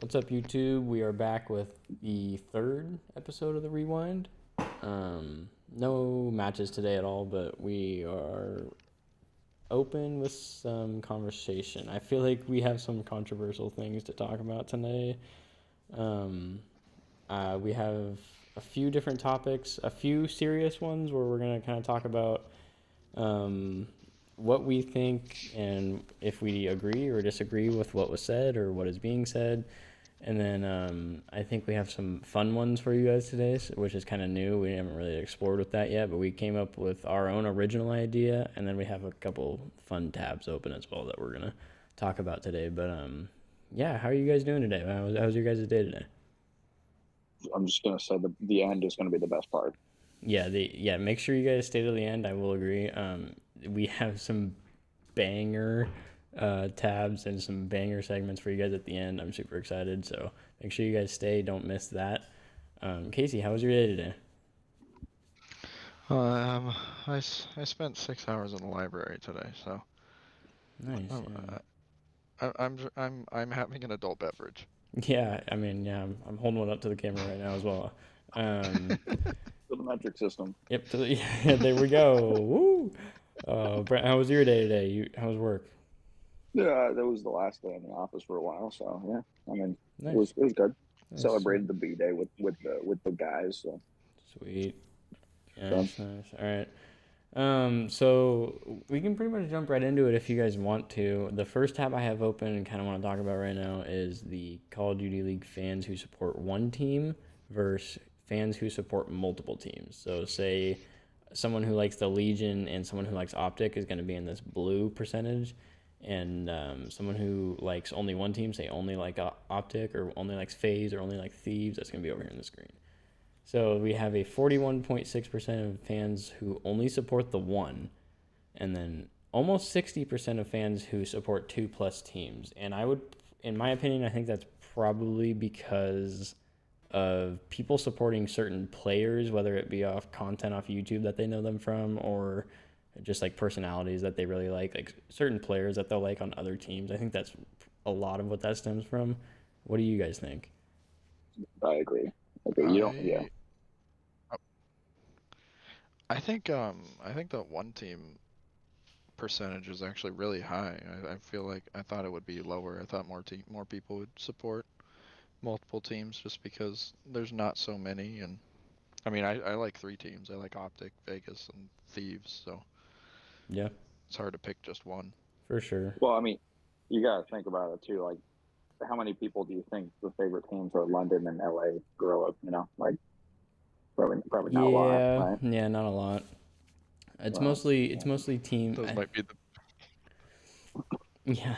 What's up, YouTube? We are back with the third episode of the Rewind. No matches today at all, but we are open with some conversation. I feel like we have some controversial things to talk about today. Um, we have a few different topics, a few serious ones where we're going to kind of talk about um, what we think and if we agree or disagree with what was said or what is being said. And then I think we have some fun ones for you guys today, which is kind of new. We haven't really explored with that yet, but we came up with our own original idea, and then we have a couple fun tabs open as well that we're going to talk about today. But yeah, how are you guys doing today? How's your guys' day today? I'm just gonna say the end is gonna be the best part. Yeah, make sure you guys stay to the end. I will agree. We have some banger tabs and some banger segments for you guys at the end. I'm super excited, so make sure you guys stay. Don't miss that. Casey, how was your day today? Um, I spent 6 hours in the library today, so Nice. I'm I'm having an adult beverage. Yeah, I mean, yeah, I'm holding one up to the camera right now as well. Um, For the metric system. yep. Yeah, there we go. Woo. Brent, how was your day today? How was work? Yeah, that was the last day in the office for a while, so yeah. I mean, Nice. it was good. Nice. Celebrated the B day with the guys. So Sweet. done. Nice. All right. So we can pretty much jump right into it if you guys want to. The first tab I have open and kind of want to talk about right now is the Call of Duty League fans who support one team versus fans who support multiple teams. So say someone who likes the Legion and someone who likes Optic is going to be in this blue percentage, and someone who likes only one team, say only like Optic or only likes FaZe or only like Thieves, that's going to be over here on the screen. So we have a 41.6% of fans who only support the one, and then almost 60% of fans who support two plus teams. And I would, in my opinion, I think that's probably because of people supporting certain players, whether it be off content off YouTube that they know them from, or just like personalities that they really like certain players that they'll like on other teams. I think that's a lot of what that stems from. What do you guys think? I agree. Okay, you don't. Yeah, I I think the one team percentage is actually really high. I feel like I thought it would be lower. I thought more people would support multiple teams just because there's not so many. And I mean, I like three teams. I like Optic, Vegas, and Thieves. So Yeah, it's hard to pick just one. for sure. well, I mean, you gotta think about it too. Like, how many people do you think the favorite teams are London and LA grow up? Like probably not a lot, right? Yeah, not a lot. It's Well, mostly yeah. team. Those might be the Yeah,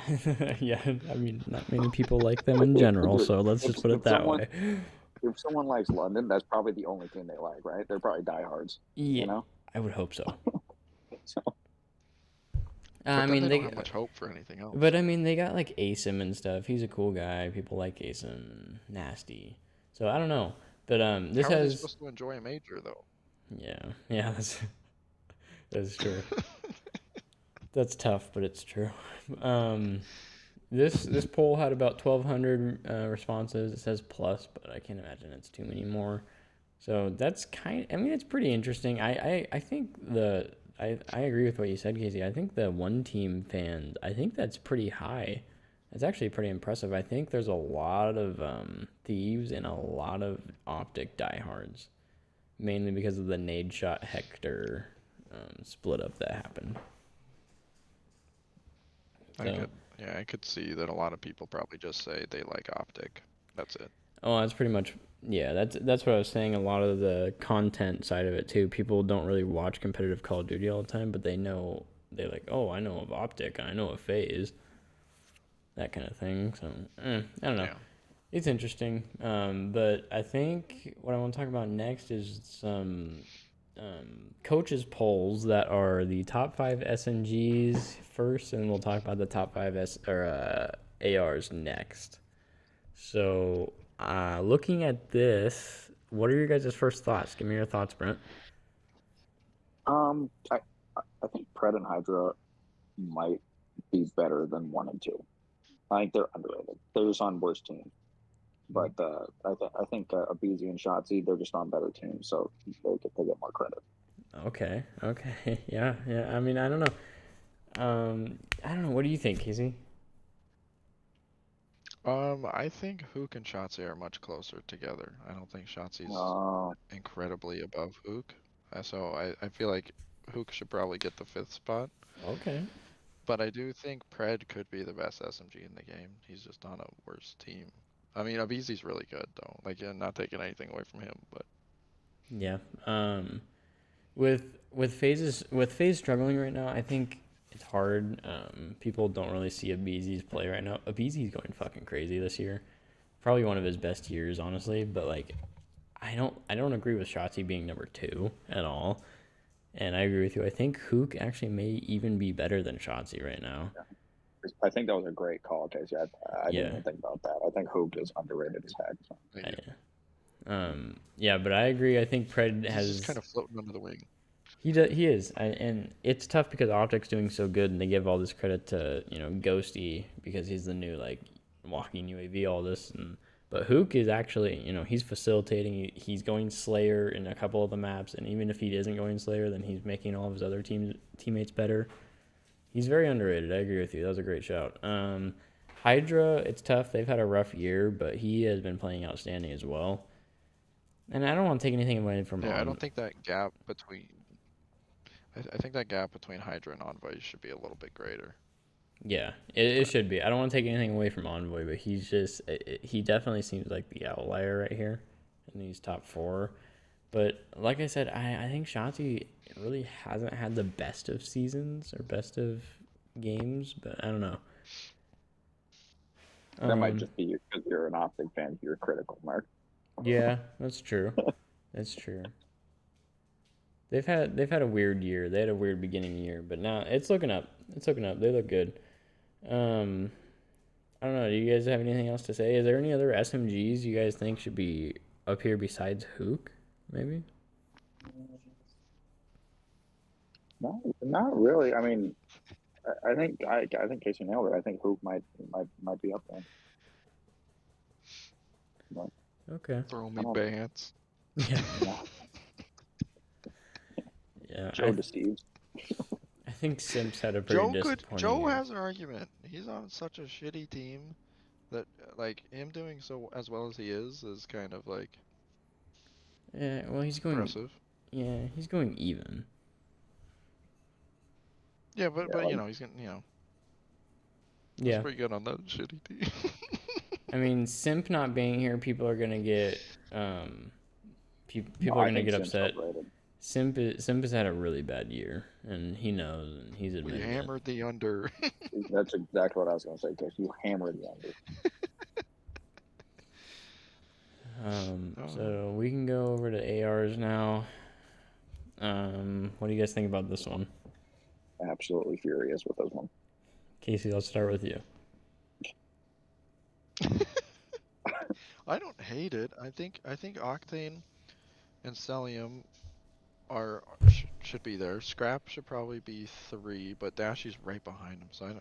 yeah. I mean, not many people like them in general, so let's if just put it if that someone way. if someone likes London, that's probably the only team they like, right? They're probably diehards, Yeah, you know. I would hope so. So I But then mean, they don't have much hope for anything else. but I mean, they got like Asim and stuff. He's a cool guy. People like Asim. Nasty. So I don't know, but this How are they has. supposed to enjoy a major though? Yeah, that's true. That's tough, but it's true. Um, this poll had about 1,200 responses. It says plus, but I can't imagine it's too many more. So that's kind. I mean, it's pretty interesting. I think I agree with what you said, Casey. I think the one team fans. I think that's pretty high. It's actually pretty impressive. I think there's a lot of thieves and a lot of optic diehards, mainly because of the nade shot Hector split up that happened. I So could, yeah, I could see that a lot of people probably just say they like Optic. That's it. oh, that's pretty much yeah. That's what I was saying. A lot of the content side of it too. People don't really watch competitive Call of Duty all the time, but they know they like. Oh, I know of Optic. I know of FaZe. That kind of thing. So I don't know. Yeah. It's interesting. But I think what I want to talk about next is some coaches polls that are the top five SNGs first, and we'll talk about the top five ARs next. So, looking at this, what are your guys' first thoughts? Give me your thoughts, Brent. um, I I think Pred and Hydra might be better than one and two. I think they're underrated. They're just on worse teams. but I think Abizi and Shotzi, they're just on better teams, so they get more credit. Okay. Yeah. I mean, I don't know. I don't know. What do you think, Casey? I think Hook and Shotzi are much closer together. I don't think Shotzi's Oh, incredibly above Hook. So I feel like Hook should probably get the 5th spot. Okay. But I do think Pred could be the best SMG in the game. He's just on a worse team. I mean, Abizi's really good though. Like, yeah, not taking anything away from him, but Yeah. With FaZe struggling right now, I think it's hard. People don't really see Abizi's play right now. Abizi's going fucking crazy this year. Probably one of his best years, honestly. But like, I don't agree with Shotzi being number 2 at all. And I agree with you. I think Hook actually may even be better than Shotzi right now. I think that was a great call, Casey. I didn't Yeah. even think about that. I think Hoop is underrated as heck. So. Yeah, but I agree. I think Pred he's has just kind of floating under the wing. he is, and it's tough because Optic's doing so good, and they give all this credit to Ghosty because he's the new like walking UAV, all this, but Hook is actually he's facilitating. He's going Slayer in a couple of the maps, and even if he isn't going Slayer, then he's making all of his other teammates better. He's very underrated. I agree with you. That was a great shout. Hydra, it's tough. They've had a rough year, but he has been playing outstanding as well. And I don't want to take anything away from Yeah, I don't think that gap between. I think that gap between Hydra and Envoy should be a little bit greater. Yeah, it should be. I don't want to take anything away from Envoy, but he definitely seems like the outlier right here in these top 4. But like I said, I think Shanti really hasn't had the best of seasons or best of games, but I don't know. That might just be because you're an Optic fan. You're critical, Mark. Yeah, that's true. That's true. They've had a weird year. They had a weird beginning year, but now it's looking up. It's looking up. They look good. I don't know. Do you guys have anything else to say? Is there any other SMGs you guys think should be up here besides Hook? Maybe. No, not really. I mean, I think Casey nailed it. I think Hoop might be up there. But, Okay. Throw me bands. Yeah. yeah. Yeah. Joe deceives. I think Simps had a pretty disappointing Joe year. has an argument. He's on such a shitty team that like him doing so as well as he is kind of like Yeah. Well, he's going. impressive. Yeah, he's going even. Yeah, but he's gonna he's Yeah. pretty good on that shitty team. I mean, Simp not being here, people are gonna get people are gonna get upset. Simp has had a really bad year, and he knows, and he's admitted We hammered the under. That's exactly what I was gonna say, Casey. You hammered the under. So we can go over to ARs now. What do you guys think about this one? Absolutely furious with this one. Casey, I'll start with you. I don't hate it. I think Octane and Celium should be there. Scrap should probably be 3, but Dashy's right behind him, so I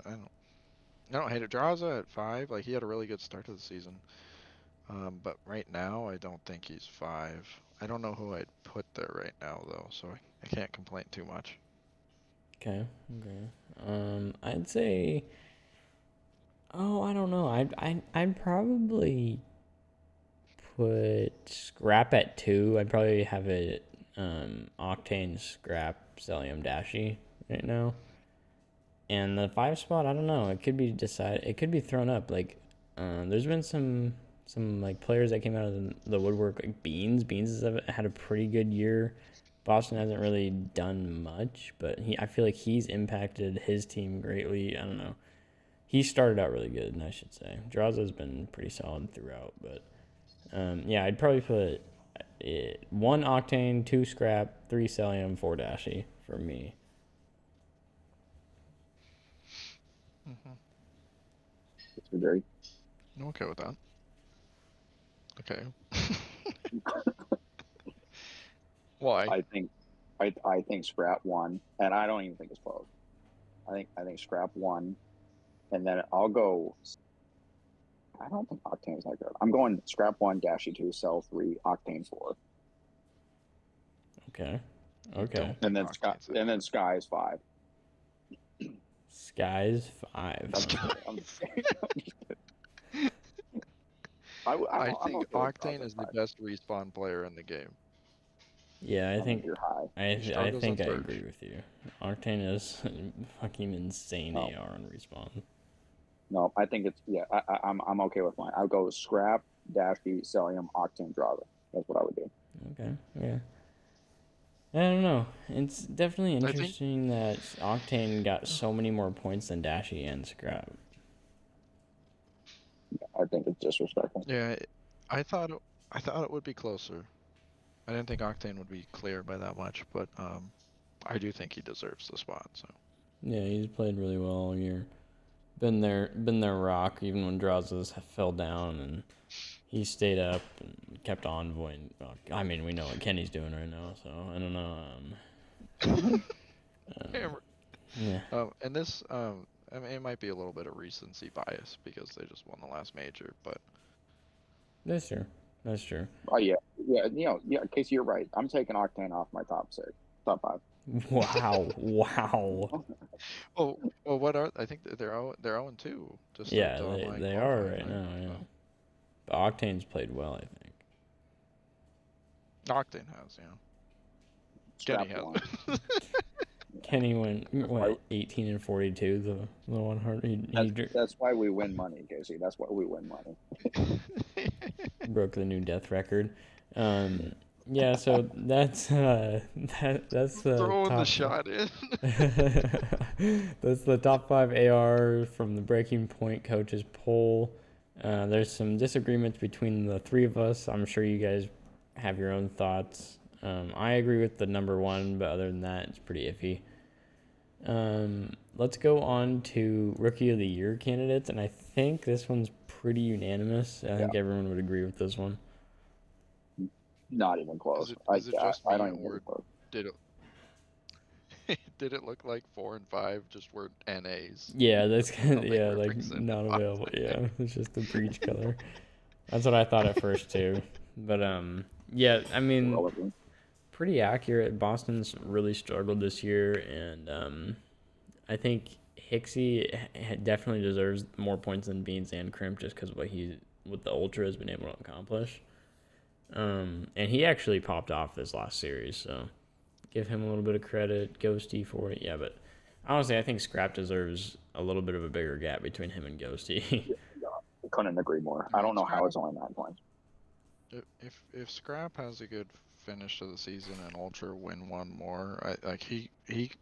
don't hate it. Draza at 5, like he had a really good start to the season. But right now I don't think he's 5. I don't know who I'd put there right now though, so I can't complain too much. Okay. I'd say. Oh, I don't know. I'd probably put Scrap at 2. I'd probably have it Octane, Scrap, Celium, Dashy right now. And the 5 spot, I don't know. It could be decided. It could be thrown up. Like, there's been some like players that came out of the woodwork, like Beans. Beans has had a pretty good year. Boston hasn't really done much, but I feel like he's impacted his team greatly. I don't know. He started out really good, I should say. Draza's been pretty solid throughout, but yeah, I'd probably put 1 Octane, 2 Scrap, 3 Celium, 4 Dashy for me. Disagree. I'm okay with that. Okay. Why? I think Scrap 1, and I don't even think it's close. I think Scrap 1, and then I'll go I don't think Octane's that good. I'm going Scrap 1, Dashy 2, Cell 3, Octane 4. Okay. I Okay. don't And think then Sky, Octane's that and then good. Sky is 5. Sky's 5. I'm just kidding. I'm just kidding. I I'm think okay with Cross Octane at is the 5. best respawn player in the game. Yeah, I think you're high. I Struggles think at I search. agree with you. Octane is fucking insane No, AR on respawn. no, I think it's I'm okay with mine. I'll go Scrap, Dashy, Cellium, Octane, Draga. That's what I would do. Okay. Yeah. I don't know. It's definitely I think interesting that Octane got so many more points than Dashy and Scrap. I think it's disrespectful. yeah, I thought it would be closer. I didn't think Octane would be clear by that much, but I do think he deserves the spot. So Yeah, he's played really well all year. Been their rock even when Drazas fell down, and he stayed up and kept envoying. I mean, we know what Kenny's doing right now, so I don't know. Um, Hammer. yeah, And this I mean, it might be a little bit of recency bias because they just won the last major, but that's true. That's true. Oh yeah, yeah. Casey, you're right. I'm taking Octane off my top 6, top 5. Wow, wow. well, what are I think they're 0-2 to start Yeah, the online they are qualifying, right right? now. Yeah, So but Octane's played well, I think. Octane has, Kenny Scrap has. 1. Kenny went That's why. 18 and 42. The 100 That's why we win money, Casey. That's why we win money. broke the new death record. Yeah, so that's the Throwing the top. shot in. That's the top 5 AR from the Breaking Point coaches poll. There's some disagreements between the three of us. I'm sure you guys have your own thoughts. I agree with the number 1, but other than that, it's pretty iffy. Let's go on to Rookie of the Year candidates, and I think this one's pretty unanimous. I think everyone would agree with this one. Not even close. Is it just I me, don't even think or it's close. did it did it look like 4 and 5 just were NAs? Yeah, that's kind of, Nothing yeah, like represented not by available. it. Yeah, it's just the breach color. That's what I thought at first too. But yeah, I mean, Irrelevant. pretty accurate. Boston's really struggled this year, and I think Hicksy definitely deserves more points than Beans and Crimp just because what the Ultra has been able to accomplish. And he actually popped off this last series, so give him a little bit of credit. Ghosty for it, yeah, but honestly, I think Scrap deserves a little bit of a bigger gap between him and Ghosty. Yeah, I couldn't agree more. I I mean, don't know how Scrap. it's only 9 points. If Scrap has a good finish to the season and Ultra win one more, he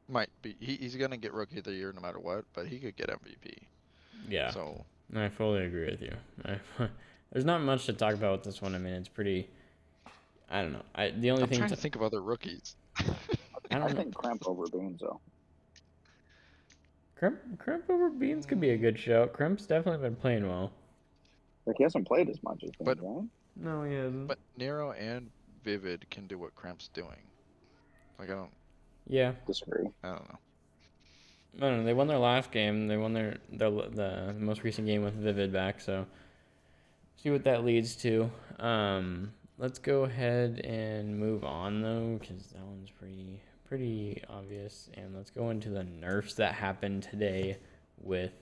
might be he's gonna get Rookie of the Year no matter what, but he could get MVP. Yeah, So I fully agree with you. There's not much to talk about with this one. I mean, it's pretty. I don't know. The only I'm thing trying to think of other rookies. I I don't know. think Cramp over Beans though. Crimp over Beans could be a good shout. Crimp's definitely been playing well. Like he hasn't played as much as But Beans, right? No, he hasn't. Nero and Vivid can do what Cramp's doing. Like Yeah, Disagree. I don't know. I don't know. They won their last game. They won the most recent game with Vivid back. So see what that leads to. Let's go ahead and move on though, because that one's pretty obvious. And let's go into the nerfs that happened today with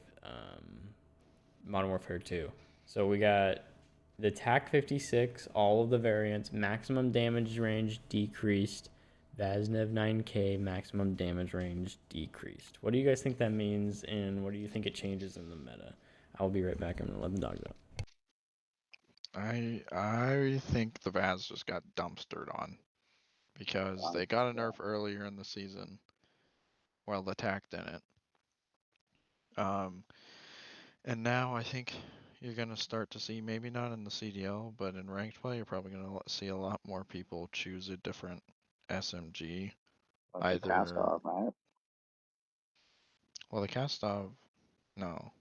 Modern Warfare 2. So we got the TAC 56, all of the variants, maximum damage range decreased. Vaznev 9K, maximum damage range decreased. What do you guys think that means, and what do you think it changes in the meta? I'll be right back. I'm gonna let the dogs out. I think the Vaz just got dumpstered on because they got a nerf earlier in the season. Well, the TAC didn't. And now I think you're gonna start to see, maybe not in the CDL, but in ranked play, you're probably gonna see a lot more people choose a different SMG. Like the cast Either, off, right? well, the Kastov, no,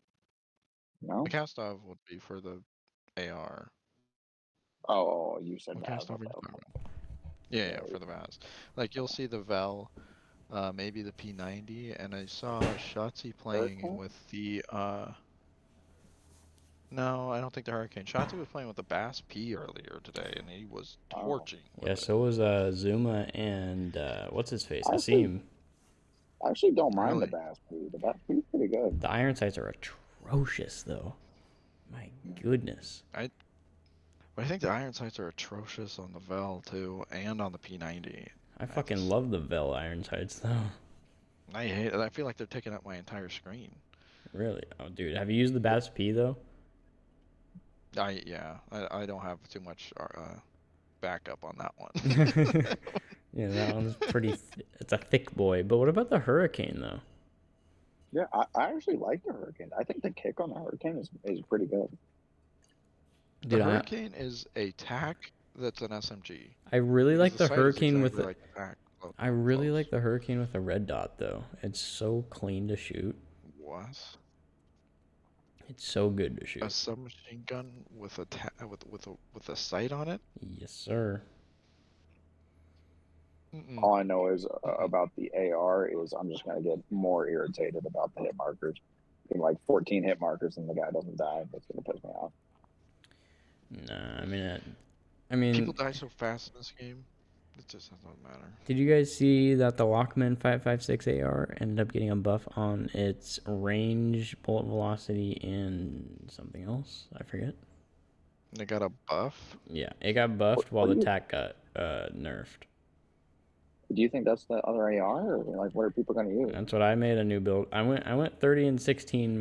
the No. Kastov would be for the AR. Oh, you said What Vaz. Kastov are you Okay, talking okay. about? Yeah, Yeah, for the Vaz. Like you'll see the Vel, maybe the P90, and I saw Shotzi playing Hurricane? with the No, I don't think the Hurricane. Shotzi was playing with the Bass P earlier today, and he was Oh, torching Yeah, with it. so was Zuma and what's his face? I actually, Asim. I actually don't mind the Really? Bass P. The Bass P is pretty good. The iron sights are atrocious though. My goodness. But I think the iron sights are atrocious on the Vel too, and on the P90. I I fucking just, love the Vel iron sights though. I hate it. I feel like they're taking up my entire screen. Really? Oh, dude, have you used the Bass P though? I don't have too much backup on that one. Yeah, that one's pretty. It's a thick boy. But what about the Hurricane though? Yeah, I actually like the Hurricane. I think the kick on the Hurricane is pretty good. The Dude, Hurricane is a TAC that's an SMG I really because like the the sight is Hurricane with exactly the. like the TAC. I Up really like close. the Hurricane with the red dot though. It's so clean to shoot. What? It's so good to A shoot. submachine gun with a with a sight on it? Yes, sir. Mm-mm. All I know is Mm-mm. about the AR is I'm just gonna get more irritated about the hit markers. Being like 14 hit markers and the guy doesn't die. That's gonna piss me off. Nah, I mean, People die so fast in this game. It just doesn't matter. did you guys see that the Lockman 556 AR ended up getting a buff on its range, bullet velocity, and something else? I forget. They got a buff. Yeah, it got buffed while What the do you tac got nerfed. do you think that's the other AR or like what are people gonna use? That's what I made a new build. I went 30 and 16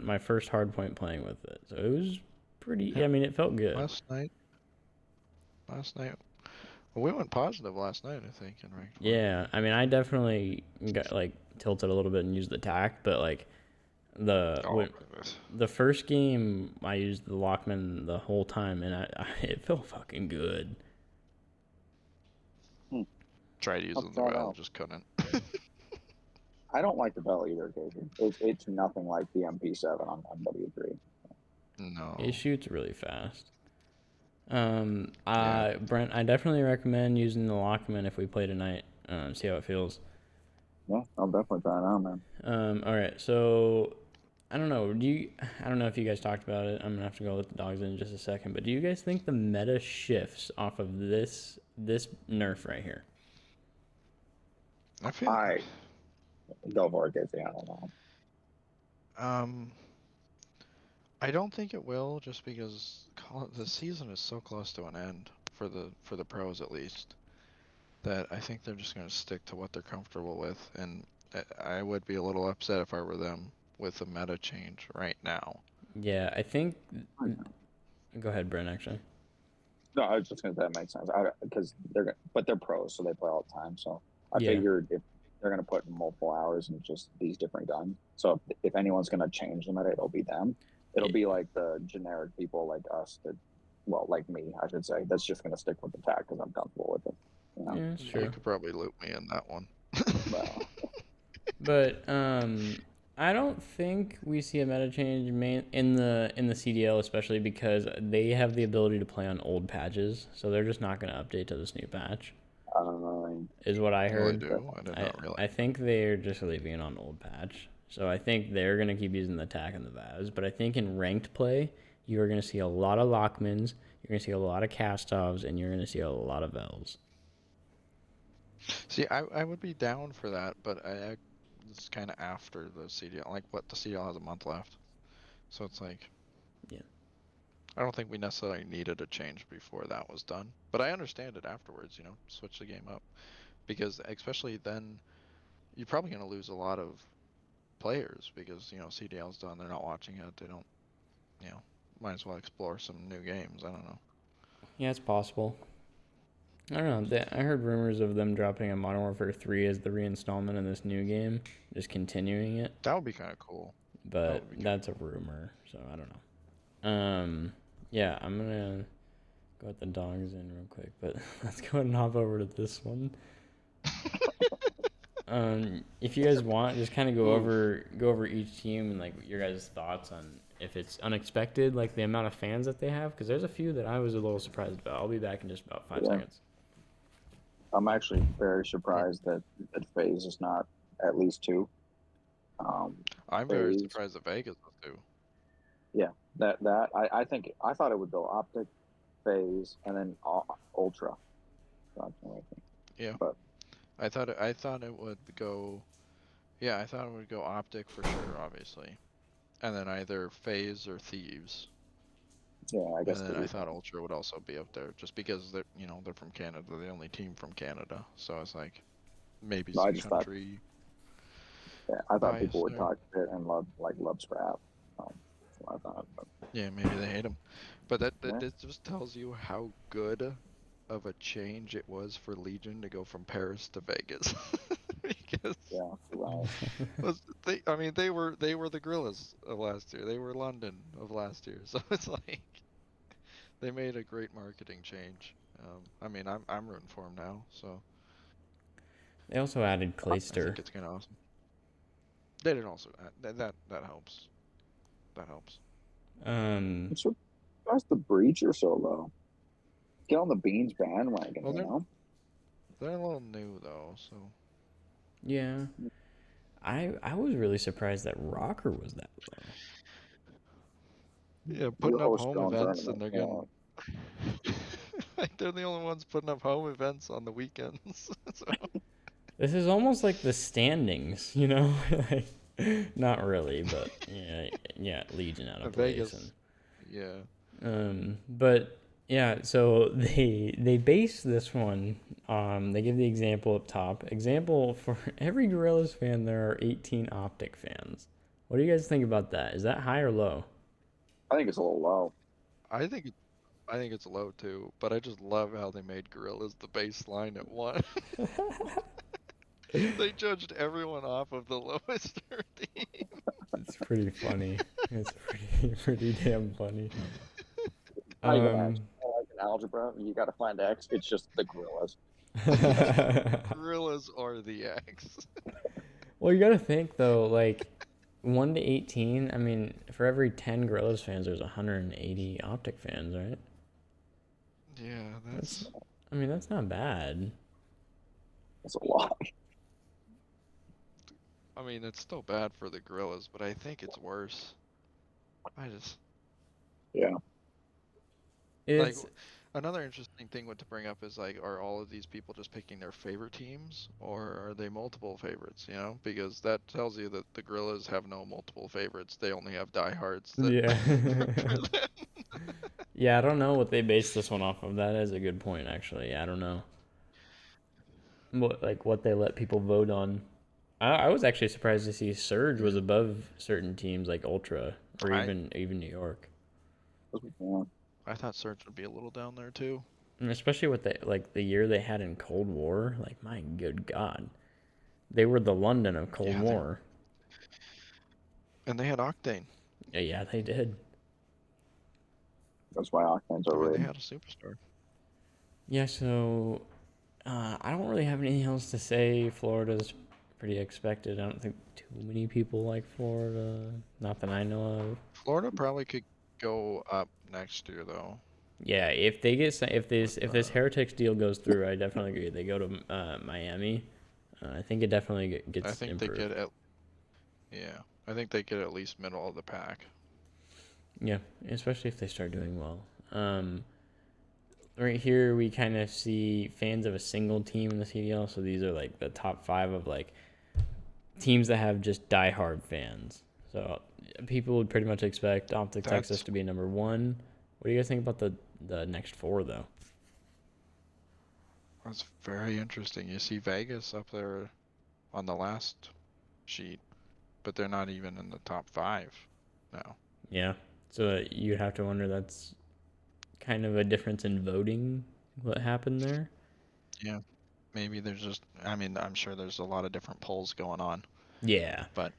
my first hard point playing with it. So it was pretty. Yeah. I mean, it felt good. Last night. Last night. Well, we went positive last night, I think, in ranked one. Yeah, I mean, I definitely got like tilted a little bit and used the tac, but like the Oh, when, the first game I used the Lockman the whole time, and it felt fucking good. Hmm. tried I'll using the try it Vel, out. just couldn't. I don't like the Bell either, Casey. It's nothing like the MP7 on MW3. No. It shoots really fast. Yeah. Brent, I definitely recommend using the Lockman if we play tonight. See how it feels. Yeah, I'll definitely try it out, man. All right, so I don't know. I don't know if you guys talked about it. I'm gonna have to go let the dogs in just a second. But do you guys think the meta shifts off of this nerf right here? I feel. I go for it, Casey. I don't know. Um. I don't think it will, just because the season is so close to an end for the pros at least, that I think they're just going to stick to what they're comfortable with, and I would be a little upset if I were them with a meta change right now. Yeah, I think. Go ahead, Brent. Actually. No, I was just gonna say that makes sense. Because they're pros, so they play all the time. So I Yeah. figured if they're gonna put multiple hours in just these different guns, so if anyone's gonna change the meta, it'll be them. It'll Yeah. be like the generic people like us that, well, like me, I should say, that's just gonna stick with the tag because I'm comfortable with it. You know. Yeah, that's You true. could probably loop me in that one. Well, But I don't think we see a meta change in the CDL, especially because they have the ability to play on old patches, so they're just not going to update to this new patch. I don't know. Is what I Well, they heard. do. I did not realize. I think they're just leaving it on old patch. So I think they're gonna keep using the attack and the Vaz. But I think in ranked play, you are gonna see a lot of Lockmans, you're gonna see a lot of Castovs, and you're gonna see a lot of Vels. See, I would be down for that, but it's kind of after the CDL, like what the CDL has a month left, so it's like. Yeah. I don't think we necessarily needed a change before that was done, but I understand it afterwards. Switch the game up, because especially then you're probably going to lose a lot of players because CDL's done. They're not watching it. They don't. Might as well explore some new games. I don't know. Yeah, it's possible. I don't know. I heard rumors of them dropping a Modern Warfare 3 as the reinstallment in this new game, just continuing it. That would be kind of cool. But that's a rumor, so I don't know. Yeah, I'm gonna go with the dogs in real quick, but let's go ahead and hop over to this one. If you guys want, just kind of go over each team and like your guys' thoughts on if it's unexpected, like the amount of fans that they have, because there's a few that I was a little surprised about. I'll be back in just about 5 seconds. I'm actually very surprised that FaZe is not at least two. I'm very surprised that Vegas was two. Yeah, I think I thought it would go optic, phase, and then ultra. Yeah, But I thought it would go. Yeah, I thought it would go optic for sure, obviously, and then either phase or thieves. yeah, I And guess then I thought Ultra would also be up there, just because they're from Canada, the only team from Canada. So it's like maybe no, I some just thought country I thought people bias would there. talk shit and love scrap. That's what I thought. But, Yeah, maybe they hate him, but yeah, that just tells you how good of a change it was for Legion to go from Paris to Vegas. Because yeah, right. I mean they were the Gorillas of last year. They were London of last year. So it's like they made a great marketing change. I mean I'm rooting for them now. So They also added I think Clayster. it's kind of awesome. They did also that helps. That helps. Um, I'm surprised the breach are so low. Get on the Beans bandwagon, Well, you know? they're a little new though, so yeah, I was really surprised that Rocker was that low. yeah, We putting up host home your own events and tournament. they're Yeah. getting like they're the only ones putting up home events on the weekends. So, This is almost like the standings, you know? Like, not really, but yeah, yeah, Legion out of place, and Vegas, yeah. but yeah. So they base this one. They give the example up top. Example for every Gorillas fan, there are 18 Optic fans. What do you guys think about that? Is that high or low? I think it's a little low. I think it, I think it's low too, but I just love how they made Gorillas the baseline at one. They judged everyone off of the lowest team. It's pretty funny. It's pretty pretty damn funny. Not even X. Um, Like in algebra, you got to find X. It's just the gorillas. Gorillas are the X. well, you gotta think though, like 1 to 18. I mean, for every 10 Gorillas fans, there's 180 Optic fans, right? Yeah, That's, I mean, that's not bad. That's a lot. I mean, it's still bad for the Gorillas, but I think it's worse. I just Yeah. like It's another interesting thing to bring up is like, are all of these people just picking their favorite teams, or are they multiple favorites? You know, because that tells you that the Gorillas have no multiple favorites. They only have diehards that yeah. root for them. Yeah, I don't know what they based this one off of. That is a good point, actually. Yeah, I don't know what they let people vote on. I was actually surprised to see Surge was Yeah. above certain teams like Ultra or I even New York. Yeah. I thought Surge would be a little down there too. And especially with the year they had in Cold War. Like my good God, they were the London of Cold Yeah, War. they had Octane. Yeah, yeah, they did. That's why Octanes I are mean, they rigged. had a superstar. Yeah, so I don't really have anything else to say. Florida's pretty expected. I don't think too many people like Florida. Not that I know of. Florida probably could go up next year though. Yeah, if they get With if this Heretics deal goes through, I definitely agree. They go to Miami. I think it definitely I gets think they improved. get at yeah, I think they get at least middle of the pack. Yeah, especially if they start doing well. Right here, we kind of see fans of a single team in the CDL. So these are like the top five of like teams that have just diehard fans. So people would pretty much expect Optic Texas That's to be number one. What do you guys think about the next four though? that's very interesting. You see Vegas up there on the last sheet, but they're not even in the top five now. Yeah, so you'd have to wonder that's kind of a difference in voting. What happened there? Yeah, maybe there's just I mean, I'm sure there's a lot of different polls going on, Yeah, but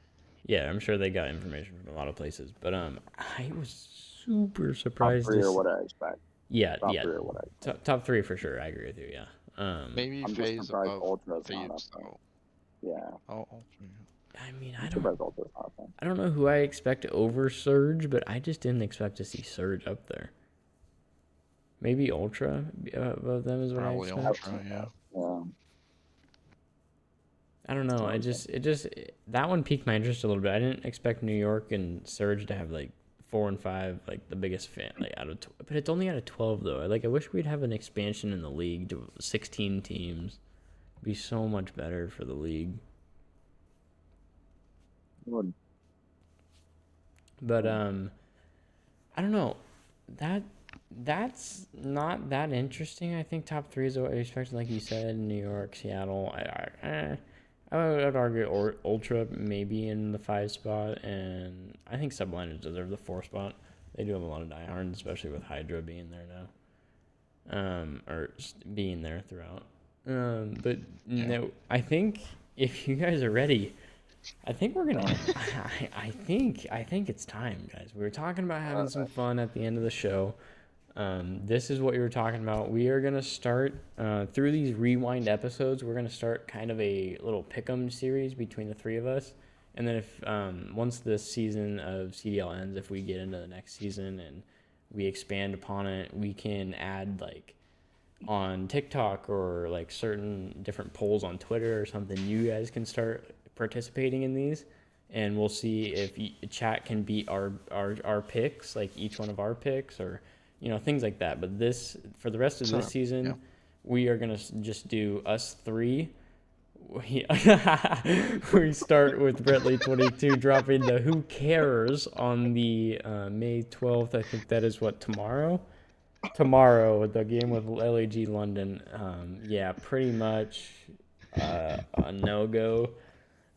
yeah, I'm sure they got information from a lot of places, but I was super Top surprised three to are see. what I expect. Yeah, Top yeah, three are what I expect. top three for sure. I agree with you. Yeah. maybe I'm just Phase surprised above Ultra's not up Thieves there. though. Yeah. Oh, yeah. I mean, I'm surprised Ultra's not up there. I don't know who I expect over Surge, but I just didn't expect to see Surge up there. Maybe Ultra above them is what I Probably expect. Ultra, yeah. Yeah. I don't know. That one piqued my interest a little bit. I didn't expect New York and Surge to have like 4 and 5, like the biggest fan, like but it's only out of 12 though. Like I wish we'd have an expansion in the league to 16 teams. It'd be so much better for the league. Would. But I don't know. That's not that interesting. I think top 3 is what I expected, like you said, New York, Seattle. I would argue Ultra maybe in the 5 spot, and I think Subliners deserve the 4 spot. They do have a lot of diehards, especially with Hydra being there now, or being there throughout. But no, I think if you guys are ready, I think we're gonna. I think it's time, guys. We were talking about having some fun at the end of the show. This is what you were talking about. We are gonna start through these rewind episodes. We're gonna start kind of a little pick'em series between the 3 of us, and then if once this season of CDL ends, if we get into the next season and we expand upon it, we can add like on TikTok or like certain different polls on Twitter or something. You guys can start participating in these, and we'll see if chat can beat our picks, like each one of our picks, or things like that. But this, for the rest of this season, we are gonna just do us 3. We start with Brentley 22 dropping the Who Cares on the May 12th. I think that is what, tomorrow, the game with LAG London. Yeah, pretty much a no-go.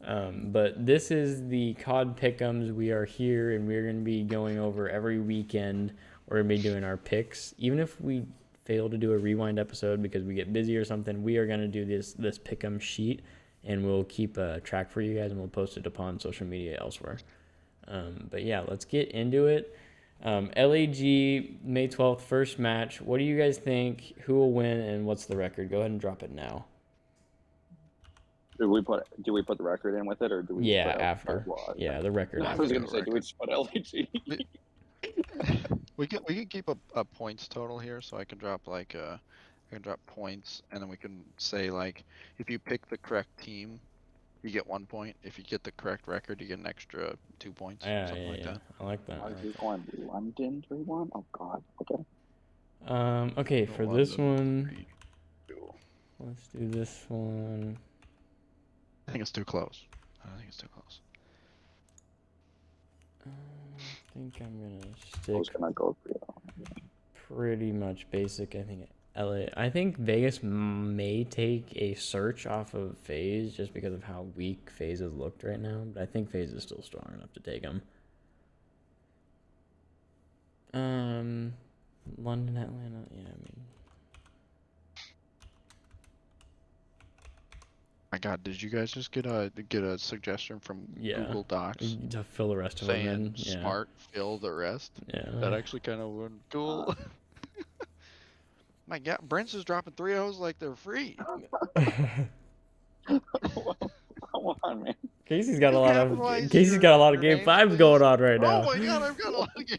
But this is the COD Pick'ems. We are here, and we're going to be going over every weekend. We're going to be doing our picks. Even if we fail to do a rewind episode because we get busy or something, we are going to do this Pick'em sheet, and we'll keep a track for you guys, and we'll post it upon social media elsewhere. But yeah, let's get into it. LAG, May 12th, first match. What do you guys think? Who will win, and what's the record? Go ahead and drop it now. Do we put the record in with it, or do we? Yeah, after. Yeah, the record. I was gonna say, do we just put LAG? We can keep a points total here, so I can drop like I can drop points, and then we can say like if you pick the correct team, you get 1 point. If you get the correct record, you get an extra 2 points. Something like that. I like that. Are we going London 3-1? Oh God. Okay. Okay, for this one, let's do this one. I think it's too close. I think I'm gonna I was gonna go for pretty much basic. I think I think Vegas may take a search off of FaZe just because of how weak FaZe has looked right now. But I think FaZe is still strong enough to take them. London, Atlanta. Yeah, I mean. My God, did you guys just get a suggestion from Google Docs to fill the rest of them in? Yeah. Smart fill the rest. Yeah. That actually kind of went cool. My God, Brent's is dropping 3-0s like they're free. Come on, man. Casey's got a lot of game 5s going on right now. Oh my God, I've got a lot of game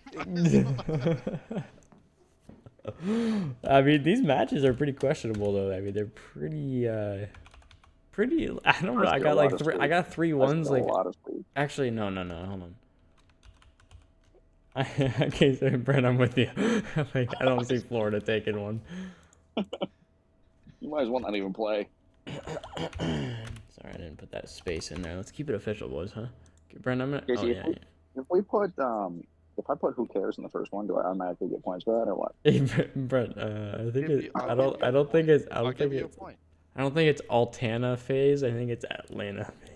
5s. I mean, these matches are pretty questionable though. I mean, they're pretty. I don't know. I got like 3. I got 3 ones. Like, actually, no. Hold on. Okay, so Brent, I'm with you. Like, I don't see Florida taking one. You might as well not even play. Sorry, I didn't put that space in there. Let's keep it official, boys, huh? Okay, Brent, I'm gonna. Casey, if we put if I put Who Cares in the first one, do I automatically get points for that or what? Hey, Brent, I think it. I don't think it's. I don't think it's. I don't think it's Altana FaZe. I think it's Atlanta FaZe.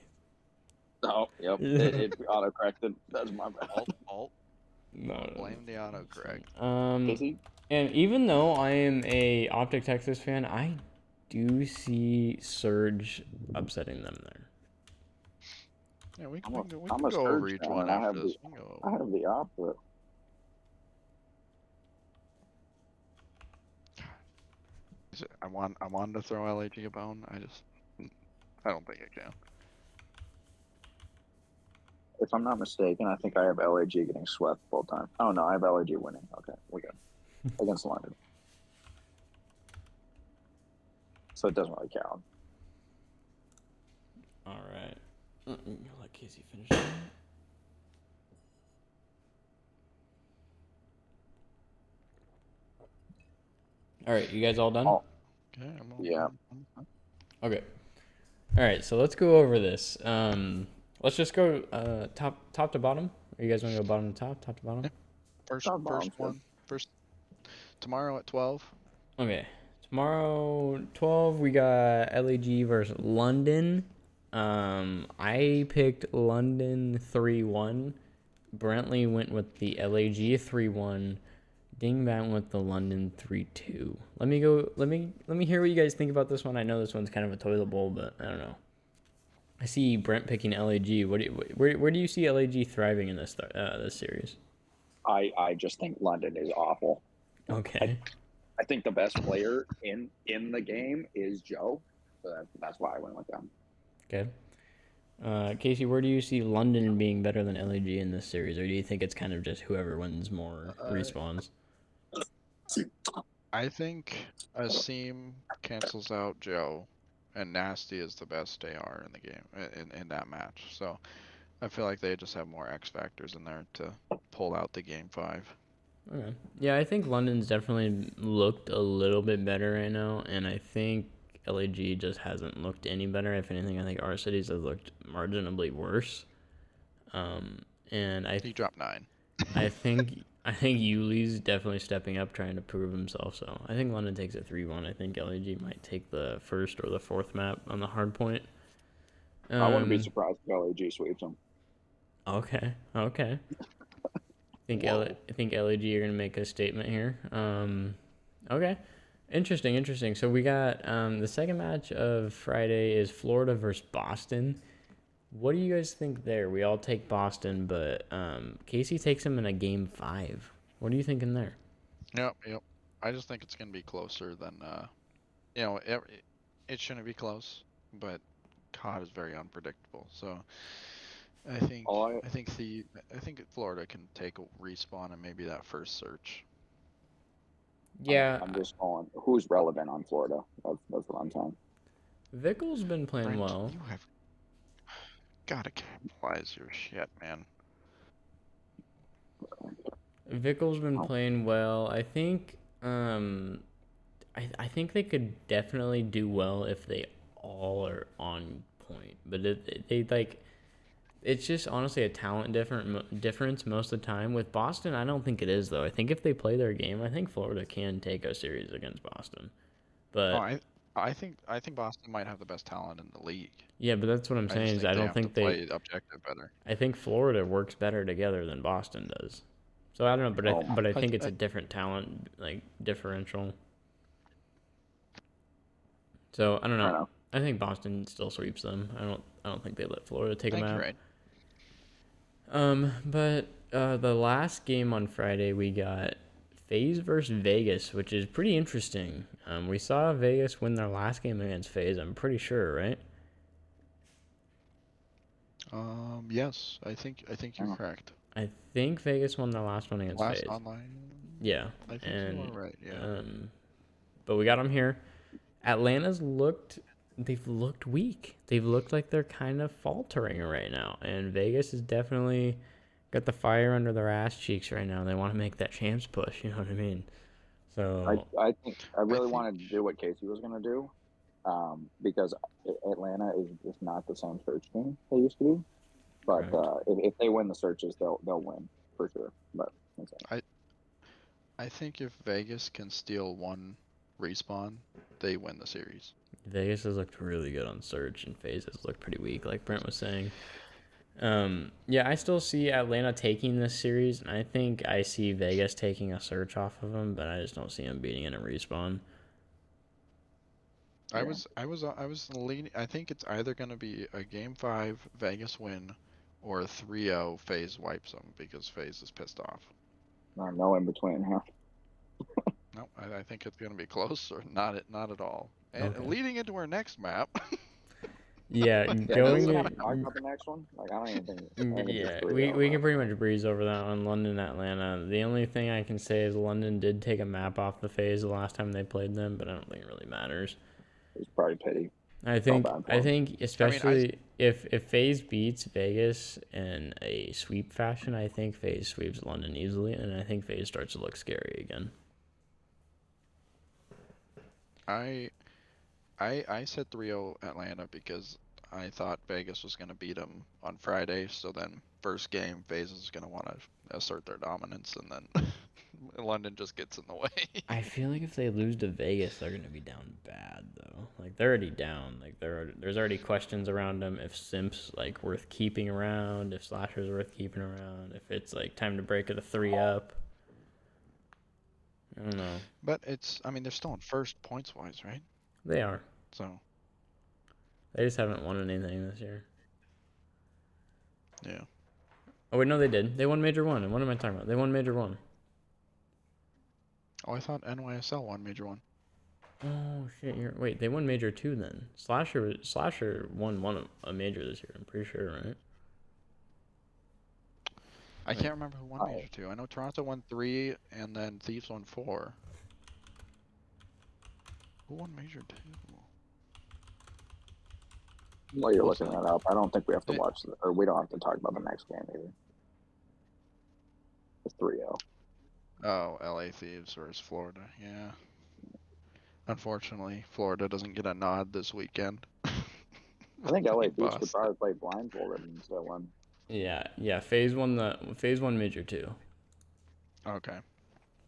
Oh, yep. It auto-corrected. That's my bad. Alt. No. Blame the autocorrect. And even though I am a Optic Texas fan, I do see Surge upsetting them there. Yeah, we can go over each one after this. I have the opposite. I wanted to throw LAG a bone. I don't think I can. If I'm not mistaken, I think I have LAG getting swept full time. Oh no, I have LAG winning. Okay, we good. Against London. So it doesn't really count. All right. Let Casey finish that. All right, you guys all done? Oh, Okay, yeah. Okay. All right, so let's go over this. Let's just go top to bottom. Or you guys want to go bottom to top, top to bottom? Yeah. First Top bomb's good. one. First tomorrow at 12. Okay. Tomorrow, 12, we got LAG versus London. I picked London 3-1. Brentley went with the LAG 3-1. Dingbat went with the London 3-2. Let me hear what you guys think about this one. I know this one's kind of a toilet bowl, but I don't know. I see Brent picking LAG. Where do you see LAG thriving in this series? I just think London is awful. Okay. I think the best player in the game is Joe. So that's why I went with them. Okay. Casey, where do you see London being better than LAG in this series, or do you think it's kind of just whoever wins more respawns? I think Asim cancels out Joe, and Nasty is the best AR in the game in that match. So I feel like they just have more X factors in there to pull out the game 5. Okay. Yeah, I think London's definitely looked a little bit better right now, and I think LAG just hasn't looked any better. If anything, I think our cities have looked marginally worse. And He dropped 9. I think Yuli's definitely stepping up, trying to prove himself. So I think London takes it 3-1. I think LAG might take the first or the fourth map on the hard point. I wouldn't be surprised if LAG sweeps them. Okay. I think LAG are gonna make a statement here. Okay. Interesting. So we got the second match of Friday is Florida versus Boston. What do you guys think there? We all take Boston, but Casey takes him in a game 5. What are you thinking there? Yep. I just think it's gonna be closer than it shouldn't be close, but COD is very unpredictable. So I think I think Florida can take a respawn and maybe that first search. Yeah, I'm just going. Who's relevant on Florida? That's what I'm saying. Vickel's been playing Brent, well. you have gotta capitalize your shit, man. Vickel's been playing well. I think I think they could definitely do well if they all are on point. But they like it's just honestly a talent difference most of the time. With Boston, I don't think it is though. I think if they play their game, I think Florida can take a series against Boston. But I think Boston might have the best talent in the league. yeah, but that's what I'm I saying just is think I they don't have to think play objective better. I think Florida works better together than Boston does. So I don't know, but I think it's a different talent like differential. So I don't know. I think Boston still sweeps them. I don't think they let Florida take them out. Right. But the last game on Friday we got FaZe versus Vegas, which is pretty interesting. We saw Vegas win their last game against FaZe. I'm pretty sure, right? Yes, I think you're correct. I think Vegas won their last one against FaZe. Online. Yeah, I think you are right. Yeah. But we got them here. They've looked weak. They've looked like they're kind of faltering right now. And Vegas has definitely got the fire under their ass cheeks right now. They want to make that champs push. You know what I mean? So I think I really wanted to do what Casey was going to do, because Atlanta is just not the same search team they used to be. But if they win the searches, they'll win for sure. But I think if Vegas can steal one respawn, they win the series. Vegas has looked really good on search, and FaZe has looked pretty weak, like Brent was saying. Yeah, I still see Atlanta taking this series, and I think I see Vegas taking a search off of them, but I just don't see them beating in a respawn. I was leaning. I think it's either going to be a game 5 Vegas win, or a 3-0 FaZe wipes them because FaZe is pissed off. no in between here. No, I think it's going to be close or not at all. And Okay. leading into our next map. Yeah, going. Talk about the next one. Like I don't even think. Yeah, we can pretty much breeze over that one. London, Atlanta. The only thing I can say is London did take a map off the FaZe the last time they played them, but I don't think it really matters. It's probably pity. I think especially if FaZe beats Vegas in a sweep fashion, I think FaZe sweeps London easily, and I think FaZe starts to look scary again. I I said 3-0 Atlanta because I thought Vegas was going to beat them on Friday. So then first game, FaZe is going to want to assert their dominance, and then London just gets in the way. I feel like if they lose to Vegas, they're gonna be down bad though. Like they're already down. Like there's already questions around them. If Simp's like worth keeping around, if Slasher's worth keeping around, if it's like time to break it a 3-up. I don't know. But I mean, they're still in first points wise, right? They are. So They just haven't won anything this year. yeah. Oh wait, no, they did. They won Major One. And what am I talking about? They won Major One. Oh, I thought NYSL won Major One. Oh shit! Wait, they won Major Two then. Slasher won a major this year. I'm pretty sure, right? I can't remember who won Major Two. I know Toronto won 3, and then Thieves won 4. Who won Major 2? While you're looking that up, I don't think we have to watch, or we don't have to talk about the next game either. It's 3-0. Oh, LA Thieves versus Florida. Yeah. Unfortunately, Florida doesn't get a nod this weekend. I think LA Thieves could probably play blindfolded and still win. Yeah. FaZe won Major Two. Okay.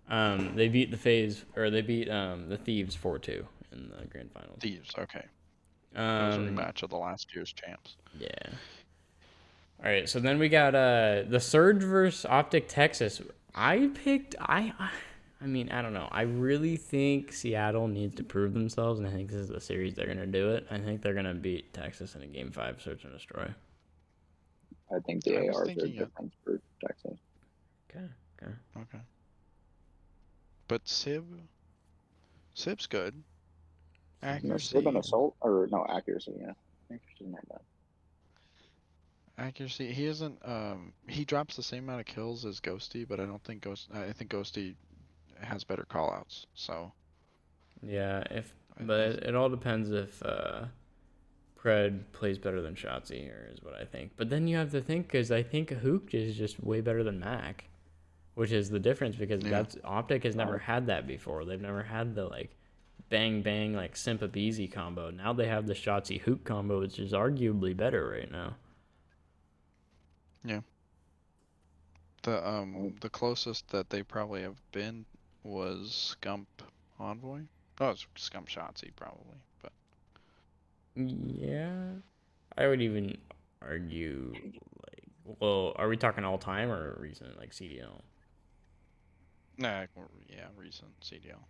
They beat the Thieves 4-2 in the grand finals. Thieves. Okay. That was a rematch of the last year's champs. Yeah. All right, so then we got the Surge versus Optic Texas. I mean, I don't know. I really think Seattle needs to prove themselves, and I think this is the series they're gonna do it. I think they're gonna beat Texas in a Game 5 Search and Destroy. I think the ARs are different for Texas. Okay. But Sib's good. Accuracy. Sib and assault, or no, accuracy. Yeah, accuracy not bad. Accuracy. He isn't. He drops the same amount of kills as Ghosty, but I don't think I think Ghosty has better callouts. So. Yeah, but it all depends if Pred plays better than Shotzi, here is what I think. But then you have to think, because I think Hook is just way better than Mac, which is the difference, because that's Optic has never had that before. They've never had the like bang bang like Simp up easy combo. Now they have the Shotzi Hook combo, which is arguably better right now. Yeah. The closest that they probably have been was Scump Envoy. Oh, it's Scump Shotzi probably, but. Yeah, I would even argue like, well, are we talking all time or recent, like CDL? Nah, yeah, recent CDL.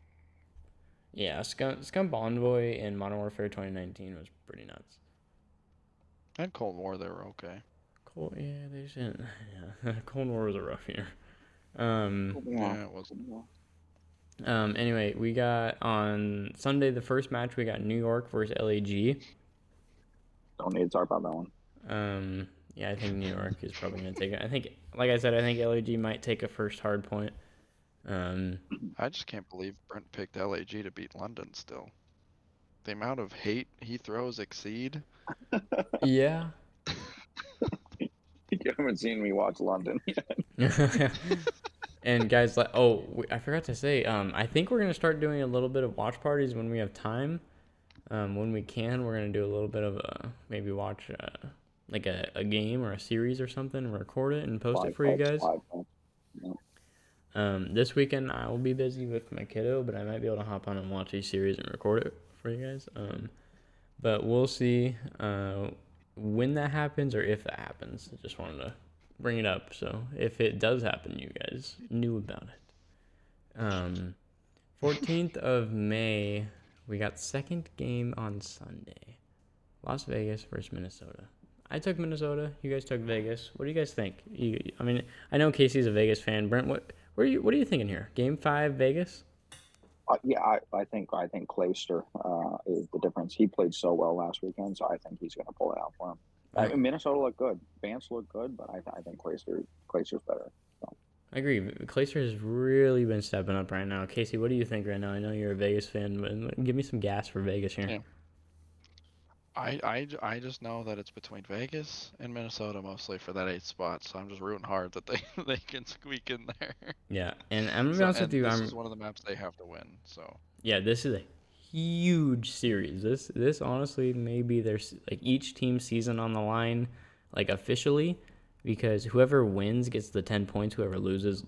Yeah, Scump Envoy in Modern Warfare 2019 was pretty nuts. And Cold War, they were okay. Yeah, they didn't. Yeah, Cold War was a rough year. Yeah, it was. Anyway, we got on Sunday the first match. We got New York versus LAG. Don't need to talk about that one. Yeah, I think New York is probably gonna take it. I think, like I said, I think LAG might take a first hard point. I just can't believe Brent picked LAG to beat London still. The amount of hate he throws exceed. Yeah. You haven't seen me watch London yet. And guys, I forgot to say, I think we're gonna start doing a little bit of watch parties when we have time. When we can, we're gonna do a little bit of maybe watch like a game or a series or something, and record it and post it for you guys. This weekend I will be busy with my kiddo, but I might be able to hop on and watch a series and record it for you guys. But we'll see when that happens or if that happens. I just wanted to bring it up, so if it does happen, you guys knew about it. 14th of May, we got second game on Sunday. Las Vegas versus Minnesota. I took Minnesota. You guys took Vegas. What do you guys think? I mean, I know Casey's a Vegas fan. Brent, what are you thinking here? Game 5, Vegas? Yeah, I think Clayster is the difference. He played so well last weekend, so I think he's going to pull it out for him. I mean, Minnesota looked good. Vance looked good, but I think Clayster's better. So. I agree. Clayster has really been stepping up right now. Casey, what do you think right now? I know you're a Vegas fan, but give me some gas for Vegas here. Yeah. I just know that it's between Vegas and Minnesota mostly for that 8th spot, so I'm just rooting hard that they can squeak in there. Yeah, and I'm gonna be honest with you, this is one of the maps they have to win. So yeah, this is a huge series. This honestly may be their like each team's season on the line, like officially, because whoever wins gets the 10 points. Whoever loses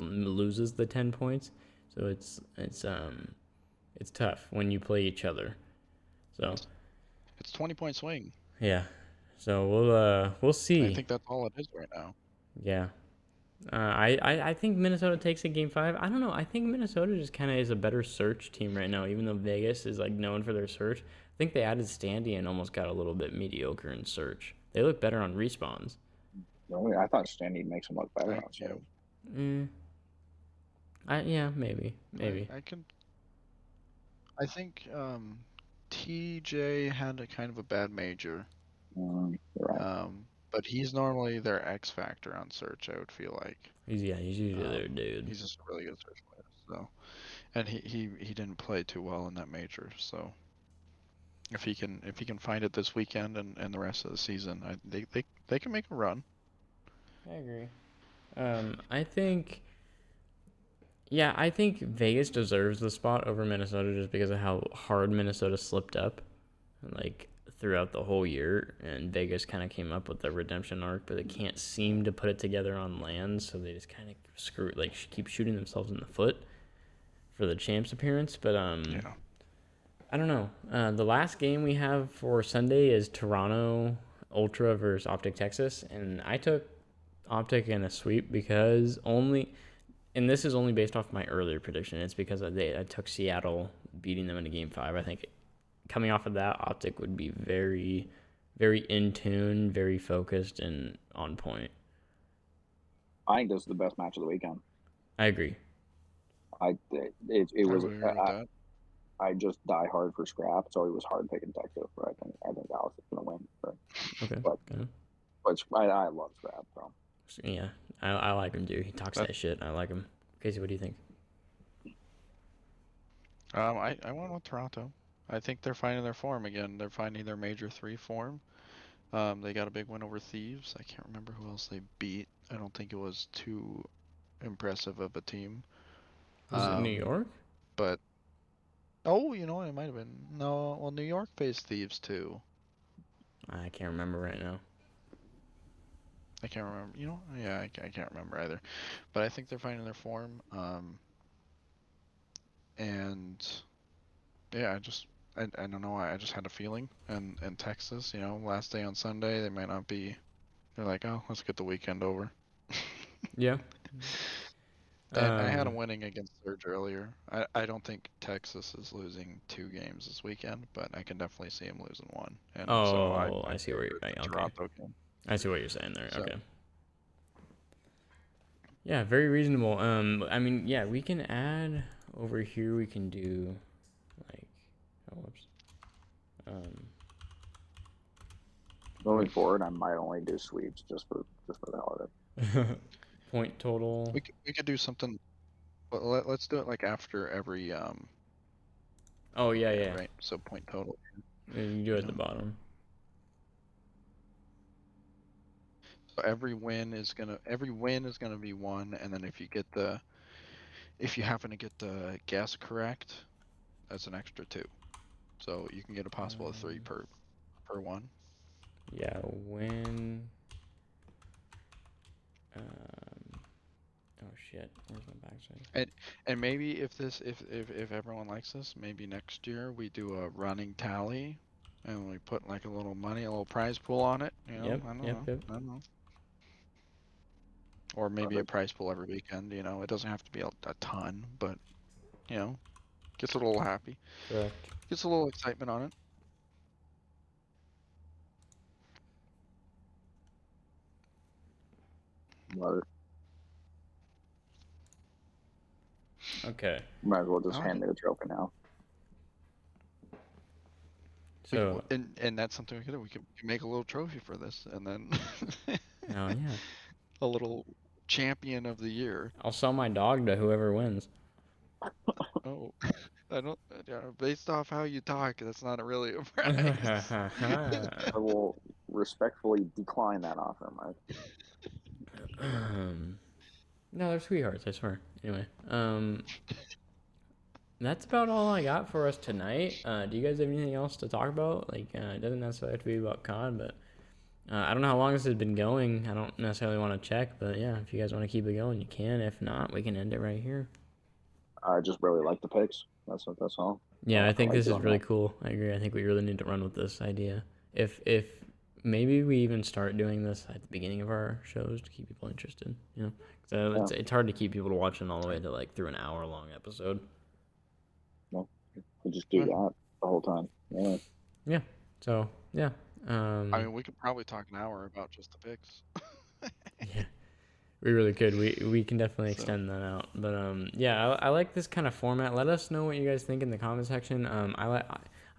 the 10 points. So it's tough when you play each other. So It's 20-point swing. yeah. So we'll I see. think that's all it is right now. Yeah. I think Minnesota takes it game 5. I don't know. I think Minnesota just kind of is a better search team right now, even though Vegas is like known for their search. I think they added Standy and almost got a little bit mediocre in search. They look better on respawns. Really? I thought Standy makes him look better on Yeah, Surge. Yeah, maybe. I can. I think TJ had a kind of a bad major. You're right. But he's normally their X factor on search. I would feel like He's usually their dude. he's just a really good search player. So, and he didn't play too well in that major. So if he can find it this weekend and the rest of the season, they can make a run. I agree. I think. Yeah, I think Vegas deserves the spot over Minnesota just because of how hard Minnesota slipped up, like throughout the whole year, and Vegas kind of came up with the redemption arc, but they can't seem to put it together on land, so they just kind of keep shooting themselves in the foot for the champs appearance. But Yeah. I don't know. The last game we have for Sunday is Toronto Ultra versus Optic Texas, and I took Optic in a sweep because only. And this is only based off my earlier prediction. It's because I took Seattle beating them in a game 5. I think coming off of that, Optic would be very, very in tune, very focused, and on point. I think this is the best match of the weekend. I agree. It was. I would agree with that. I just die hard for Scrap, so it was hard picking Texas. But I think Alex is gonna win. Okay. But I love Scrap. So yeah, I like him, dude. He talks that shit. I like him. Casey, what do you think? I went with Toronto. I think they're finding their form again. They're finding their major 3 form. They got a big win over Thieves. I can't remember who else they beat. I don't think it was too impressive of a team. Was it New York? But it might have been. No, well, New York faced Thieves too. I can't remember right now. I can't remember. Yeah, I can't remember either. But I think they're finding their form. And yeah, I don't know. I just had a feeling. And Texas, last day on Sunday, they might not be. They're like, oh, let's get the weekend over. Yeah. And I had them winning against Surge earlier. I don't think Texas is losing 2 games this weekend, but I can definitely see them losing 1. And so I see where you're. Okay. Toronto game. I see what you're saying there. So. Okay. Yeah, very reasonable. I mean, yeah, we can add over here. We can do like, whoops. Moving forward, I might only do sweeps just for the hell of it. Point total. We could do something. Let's do it like after every. Oh yeah. Right. So point total. You can do it at the bottom. So every win is gonna be 1, and then if you happen to get the guess correct, that's an extra 2. So you can get a possible of 3 per 1. Yeah, win. Oh shit, where's my backside? And maybe if everyone likes this, maybe next year we do a running tally, and we put like a little prize pool on it. Yep. I don't know. Or maybe a prize pool every weekend. It doesn't have to be a ton, but gets a little happy. Correct. Gets a little excitement on it. Love it. Okay. Might as well just hand me the trophy now. So and that's something we could do. We could make a little trophy for this, and then oh yeah, a little champion of the year. I'll sell my dog to whoever wins. Oh, I don't. Based off how you talk, that's not really a prize. I will respectfully decline that offer, Mike. No, they're sweethearts, I swear. Anyway, that's about all I got for us tonight. Do you guys have anything else to talk about? Like, it doesn't necessarily have to be about COD, but I don't know how long this has been going. I don't necessarily want to check, but yeah, if you guys want to keep it going, you can. If not, we can end it right here. I just really like the picks. That's all. Yeah, I I think like this is doing really that. cool. I agree. I think we really need to run with this idea. If maybe we even start doing this at the beginning of our shows to keep people interested, you know? So Yeah. it's hard to keep people watching all the way to like through an hour long episode. No, we just do Yeah. that the whole time. Yeah. Yeah. So yeah. I mean, we could probably talk an hour about just the picks. Yeah. We really could. We can definitely So extend that out. But yeah, I like this kind of format. Let us know what you guys think in the comment section.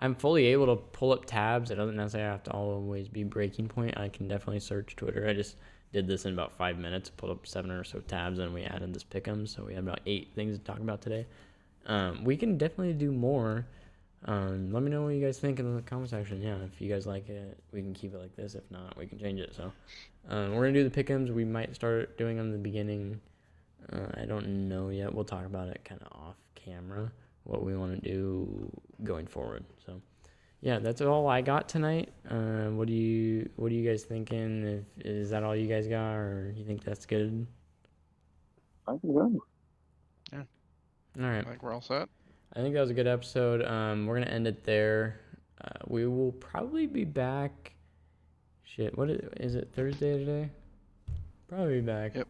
I'm fully able to pull up tabs. It doesn't necessarily have to always be breaking point. I can definitely search Twitter. I just did this in about 5 minutes. Pulled up 7 or so tabs, and we added this pick'em. So we have about 8 things to talk about today. We can definitely do more. Let me know what you guys think in the comment section. Yeah, if you guys like it, we can keep it like this. If not, we can change it. So we're gonna do the pick'ems. We might start doing them in the beginning. I don't know yet. We'll talk about it kind of off camera. What we want to do going forward. So yeah, that's all I got tonight. What do you guys thinking? Is that all you guys got, or you think that's good? I think good. yeah, All right. I think we're all set. I think that was a good episode. We're gonna end it there. We will probably be back. Shit, what is it? Thursday today? Probably be back. Yep.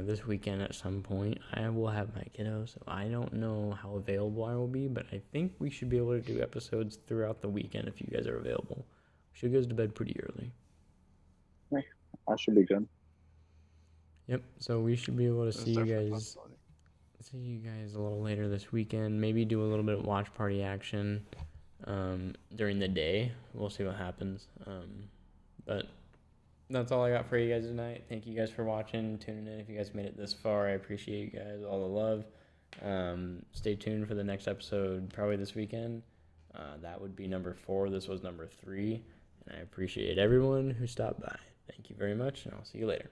This weekend at some point. I will have my kiddo, so I don't know how available I will be, but I think we should be able to do episodes throughout the weekend if you guys are available. She goes to bed pretty early. I should be good. Yep. So we should be able to There's see you definitely a guys. possibility. See you guys a little later this weekend. Maybe do a little bit of watch party action during the day. We'll see what happens. But that's all I got for you guys tonight. Thank you guys for watching, tuning in. If you guys made it this far, I appreciate you guys, all the love. Stay tuned for the next episode, probably this weekend. That would be number 4. This was number 3. And I appreciate everyone who stopped by. Thank you very much, and I'll see you later.